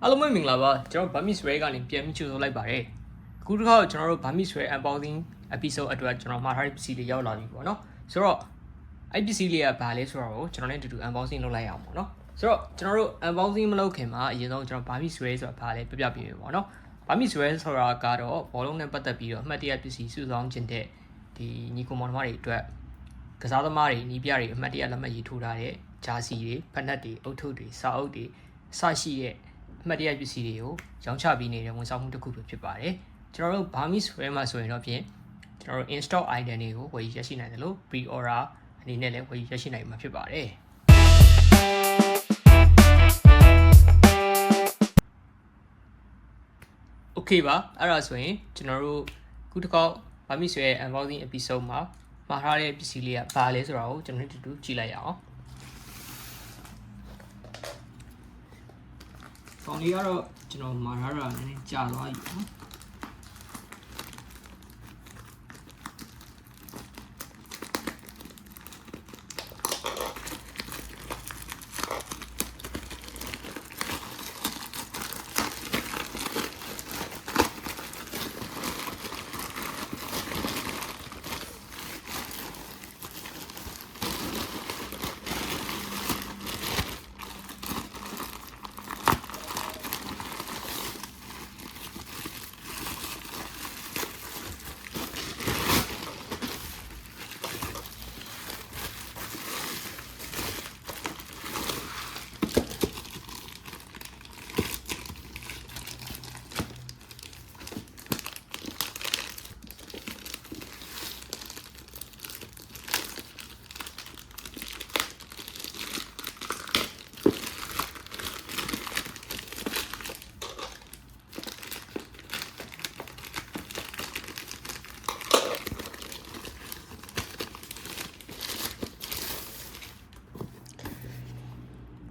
အားလုံးပဲမင်္ဂလာပါကျွန်တော် Burmese Way ကနေပြန်ပြီးကြိုဆိုလိုက်ပါတယ်အခုတစ်ခါကျွန်တော်တို့ Burmese Way Unboxing episode အတွက်ကျွန်တော်မှာထားတဲ့ပစ္စည်းတွေရောက်လာပြီပေါ့နော်ဆိုတော့အဲ့ပစ္စည်းလေးကဘာလဲဆိုတော့ကျွန်တော်လည်းအတူတူ unboxing လုပ်လိုက်အောင်ပေါ့နော်ဆိုတော့ကျွန်တော်တို့ unboxing မလုပ်ခင်မှာအရင်ဆုံးကျွန်တော် Burmese Way ဆိုတာဘာလဲပြပြပေးမယ်ပေါ့နော် Burmese Way ဆိုတာကတော့ဘောလုံးနဲ့ပတ်သက်ပြီးတော့အမှတ်တရပစ္စည်းစုဆောင်းခြင်းတဲ့ဒီညီကိုမောင်နှမတွေအတွက်ကစားသမားတွေနီးပြတွေအမှတ်တရလက်မှတ်ရေးထိုးထားတဲ့ဂျာစီတွေဖက်နက်တွေအုတ်ထုပ်တွေစာအုပ်တွေအစရှိတဲ့အမှတ်တရပစ္စည်းတွေကိုရောင်းချပေးနေတဲ့ဝန်ဆောင်မှုတစ်ခုပဲဖြစ်ပါတယ်ကျွန်တော်တို့ Burmese Way မှာဆိုရင်တော့ဖြင့်ကျွန်တော်တို့ in-stock item တွေကိုဝယ်ရရှိနိုင်တယ်လို့ pre-order အနေနဲ့လည်းဝယ်ရရှိနိုင်မှာဖြစ်ပါတယ်โอเคပါအဲ့ဒါဆိုရင်ကျွန်တော်တို့ခုတစ်ခေါက် Burmese Way Unboxing episode မှာမှာထားတဲ့ပစ္စည်းလေးကဘာလဲဆိုတာကိုကျွန်တော်တို့တူတူကြည့်လိုက်ရအောင်ဆောင်းလေးကတော့ကျွန်တော်မှာထားတာနည်းနည်းကြာသွားပြီနော်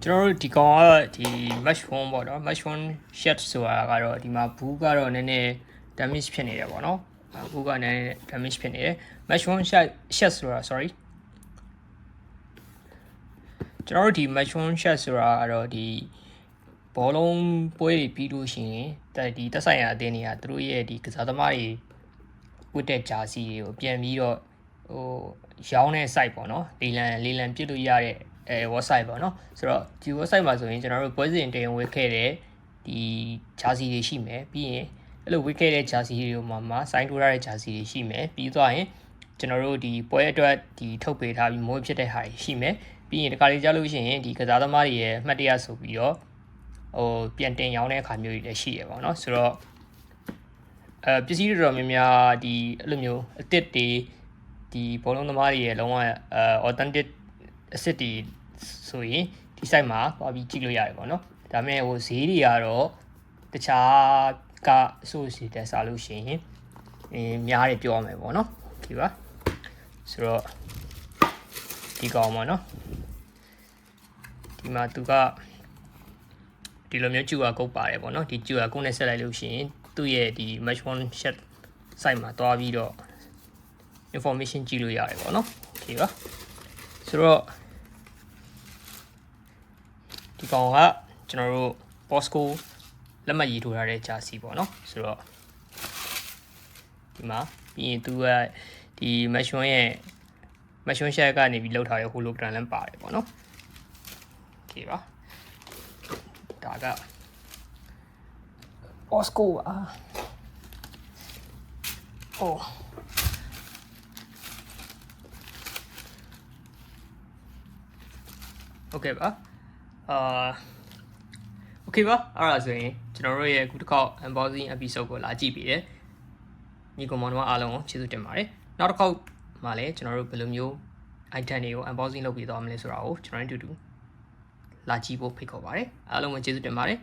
ကျွန်တော်တို့ဒီကောင်ကဒီ match phone ပေါ့နော် match phone shed ဆိုတာကတော့ဒီမှာဘူးကတော့နည်းနည်း damage ဖြစ်နေတယ်ပေါ့နော်ဘူးကနည်းနည်း damage ဖြစ်နေတယ် match phone shed ဆိုတာ sorry ကျွန်တော်တို့ဒီ match phone shed ဆိုတာကတော့ဒီဘောလုံးပွဲတွေပြီးလို့ရှိရင်ဒီတက်ဆိုင်ရာအသင်းတွေကသူတို့ရဲ့ဒီကစားသမားတွေဝတ်တဲ့ဂျာစီတွေကိုပြန်ပြီးတော့ဟိုရောင်းတဲ့ site ပေါ့နော်လေလံပြစ်လို့ရတဲ့website ပေါ့နော်ဆိုတော့ဒီ website မှာဆိုရင်ကျွန်တော်တို့ပွဲစဉ်တင်ဝေခဲ့တဲ့ဒီဂျာစီတွေရှိမယ်ပြီးရင်အဲ့လိုဝေခဲ့တဲ့ဂျာစီတွေမှာစိုင်းထိုးထားတဲ့ဂျာစီတွေရှိမယ်ပြီးသွားရင်ကျွန်တော်တို့ဒီပွဲအတွက်ဒီထုတ်ပေးထားပြီးမိုးဖြစ်တဲ့ဟာတွေရှိမယ်ပြီးရင်ဒီကလေးကြားလို့ရှိရင်ဒီကစားသမားတွေရဲ့အမှတ်တရဆိုပြီးတော့ဟိုပြန်တင်ရောင်းတဲ့အခါမျိုးတွေလည်းရှိရပါတော့ဆိုတော့ပစ္စည်းတွေတော်များများဒီအဲ့လိုမျိုးအစ်စ်တွေဒီဘောလုံးသမားတွေရဲ့လုံးဝauthentic အစ်စ်တွေဆိုရင်ဒီ site မှာသွားပြီးကြည့်လို့ရတယ်ပေါ့နော်ဒါပေမဲ့ဟိုဈေးတွေကတော့တခြားကအဆိုစီတက်စားလို့ရှိရင်များတယ်ပြောရမယ်ပေါ့နော်โอเคပါဆိုတော့ဒီကောင်ပါနော်ဒီမှာသူကဒီလိုမျိုး QR code ပါတယ်ပေါ့နော်ဒီ QR code နဲ့ဆက်လိုက်လို့ရှိရင်သူ့ရဲ့ဒီ match one shed site မှာသွားပြီးတော့ information ကြည့်လို့ရတယ်ပေါ့နော်โอเคပါဆိုတော့ဒီကောင်ကကျွန်တော်တို့ Bosco လက်မှတ်ရေးထိုးထားတဲ့ဂျာစီပေါ့နော်ဆိုတော့ဒီမှာပြီးရင်သူကဒီ match one share ကနေပြီးလောက်ထားတဲ့ hologram လည်းပါတယ်ပေါ့နော်โอเคပါဒါက Bosco ပါโอ้โอเคပါโอเคပါအဲ့ဒါဆိုရင်ကျွန်တော်တို့ရဲ့အခုတစ်ခေါက် unboxing episode ကိုလာကြည့်ပြီးတယ်ညီကောင်မောင်တို့အားလုံးကိုကျေးဇူးတင်ပါတယ်နောက်တစ်ခေါက်မှာလည်းကျွန်တော်တို့ဘယ်လိုမျိုး item တွေကို unboxing လုပ်ပြီးသွားမလဲဆိုတာကိုကျွန်တော်တို့အတူတူလာကြည့်ဖို့ဖိတ်ခေါ်ပါတယ်အားလုံးကိုကျေးဇူးတင်ပါတယ်